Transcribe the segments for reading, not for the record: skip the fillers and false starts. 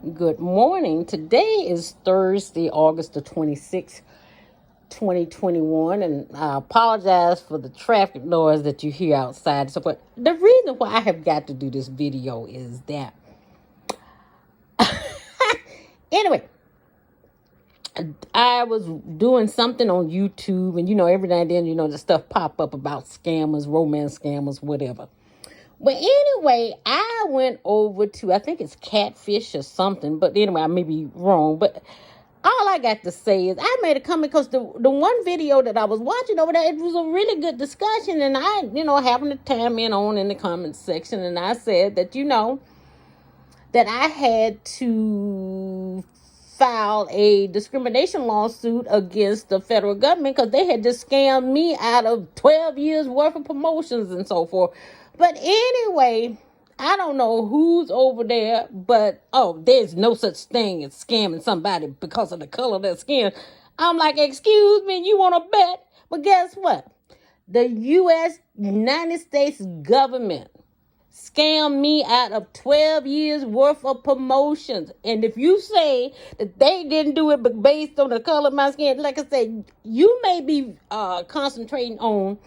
Good morning. Today is Thursday, August the 26th, 2021, and I apologize for the traffic noise that you hear outside. So, but the reason why I have got to do this video is that, anyway, I was doing something on YouTube, and every now and then, the stuff pop up about scammers, romance scammers, whatever. But anyway, I went over to, I think it's Catfish or something, but anyway, I may be wrong, but all I got to say is I made a comment because the one video that I was watching over there, it was a really good discussion, and I, having to chime in the comment section, and I said that, that I had to file a discrimination lawsuit against the federal government because they had just scammed me out of 12 years worth of promotions and so forth. But anyway, I don't know who's over there, but there's no such thing as scamming somebody because of the color of their skin. I'm like, excuse me, you want to bet? But guess what? The United States government scammed me out of 12 years worth of promotions. And if you say that they didn't do it but based on the color of my skin, like I said, you may be concentrating on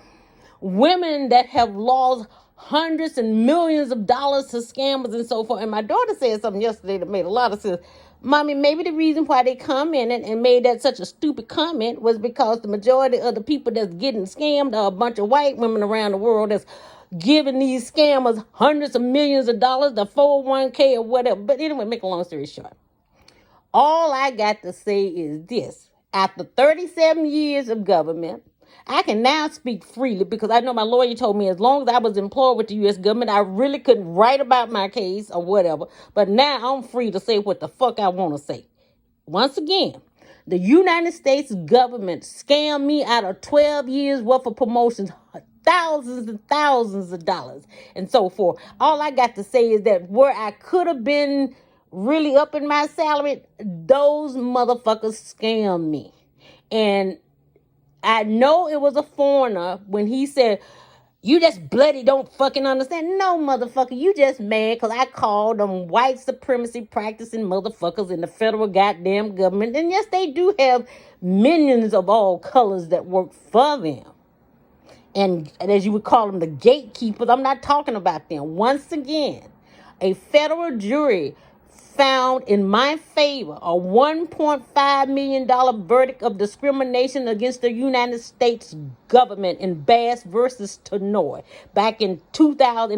women that have lost hundreds and millions of dollars to scammers and so forth. And my daughter said something yesterday that made a lot of sense. Mommy, maybe the reason why they commented and made that such a stupid comment was because the majority of the people that's getting scammed are a bunch of white women around the world that's giving these scammers hundreds of millions of dollars, the 401k or whatever. But anyway, make a long story short, all I got to say is this. After 37 years of government, I can now speak freely because I know my lawyer told me as long as I was employed with the U.S. government, I really couldn't write about my case or whatever. But now I'm free to say what the fuck I want to say. Once again, the United States government scammed me out of 12 years worth of promotions, thousands and thousands of dollars and so forth. All I got to say is that where I could have been really up in my salary, those motherfuckers scammed me. And I know it was a foreigner when he said, you just bloody don't fucking understand. No, motherfucker, you just mad because I called them white supremacy practicing motherfuckers in the federal goddamn government. And yes, they do have minions of all colors that work for them. And as you would call them, the gatekeepers, I'm not talking about them. Once again, a federal jury found in my favor a $1.5 million verdict of discrimination against the United States government in Bass versus Tanoue back in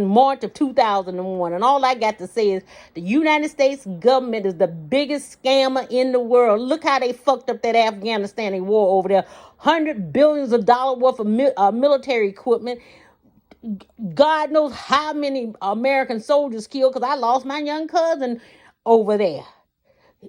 March of 2001. And all I got to say is the United States government is the biggest scammer in the world. Look how they fucked up that Afghanistan war over there. $100 billion worth of military equipment. God knows how many American soldiers killed because I lost my young cousin over there.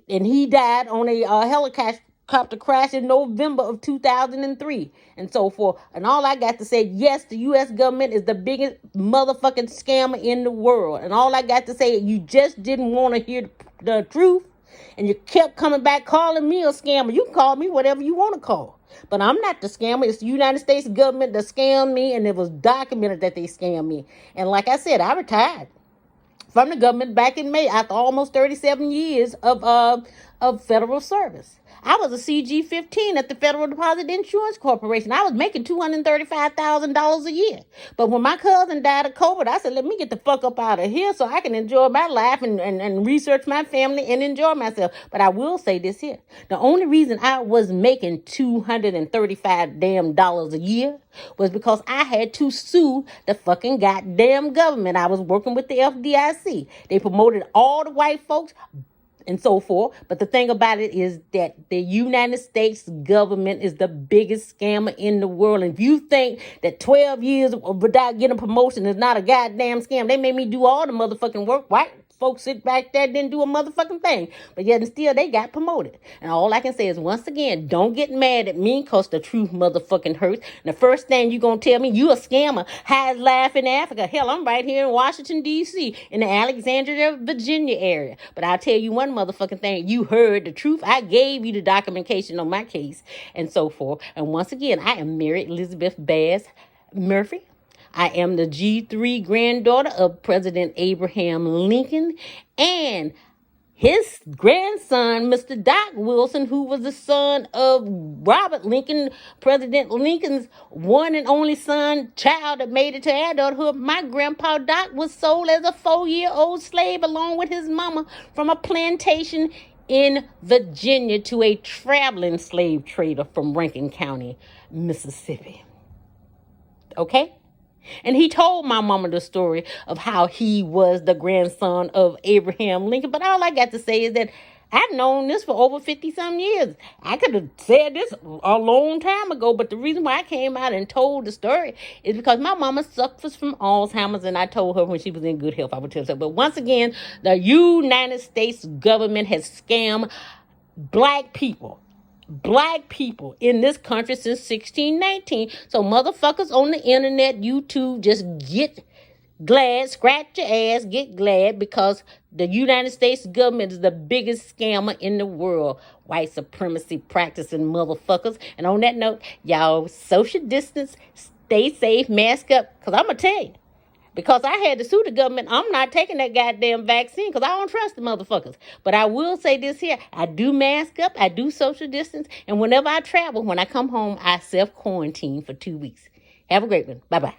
And he died on a helicopter crash in November of 2003 and so forth. And all I got to say, yes, the U.S. government is the biggest motherfucking scammer in the world. And all I got to say, you just didn't want to hear the truth. And you kept coming back calling me a scammer. You can call me whatever you want to call. But I'm not the scammer. It's the United States government that scammed me, and it was documented that they scammed me. And like I said, I retired from the government back in May after almost 37 years of federal service. I was a CG-15 at the Federal Deposit Insurance Corporation. I was making $235,000 a year. But when my cousin died of COVID, I said, let me get the fuck up out of here so I can enjoy my life and research my family and enjoy myself. But I will say this here. The only reason I was making $235 a year was because I had to sue the fucking goddamn government. I was working with the FDIC. They promoted all the white folks and so forth. But the thing about it is that the United States government is the biggest scammer in the world. And if you think that 12 years without getting a promotion is not a goddamn scam, they made me do all the motherfucking work. White folks sit back there, didn't do a motherfucking thing. But yet and still, they got promoted. And all I can say is, once again, don't get mad at me because the truth motherfucking hurts. And the first thing you going to tell me, you a scammer, hides life in Africa. Hell, I'm right here in Washington, D.C., in the Alexandria, Virginia area. But I'll tell you one motherfucking thing. You heard the truth. I gave you the documentation on my case and so forth. And once again, I am Mary Elizabeth Bass Murphy. I am the G3 granddaughter of President Abraham Lincoln, and his grandson, Mr. Doc Wilson, who was the son of Robert Lincoln, President Lincoln's one and only son, child that made it to adulthood, my grandpa Doc was sold as a 4-year-old slave along with his mama from a plantation in Virginia to a traveling slave trader from Rankin County, Mississippi. Okay? And he told my mama the story of how he was the grandson of Abraham Lincoln. But all I got to say is that I've known this for over 50-some years. I could have said this a long time ago, but the reason why I came out and told the story is because my mama suffers from Alzheimer's, and I told her when she was in good health, I would tell her. But once again, the United States government has scammed black people in this country since 1619. So motherfuckers on the internet, YouTube, just get glad, scratch your ass, get glad, because the United States government is the biggest scammer in the world. White supremacy practicing motherfuckers. And on that note, y'all social distance, stay safe, mask up, because I'm going to tell you, because I had to sue the government, I'm not taking that goddamn vaccine because I don't trust the motherfuckers. But I will say this here. I do mask up. I do social distance. And whenever I travel, when I come home, I self-quarantine for 2 weeks. Have a great one. Bye-bye.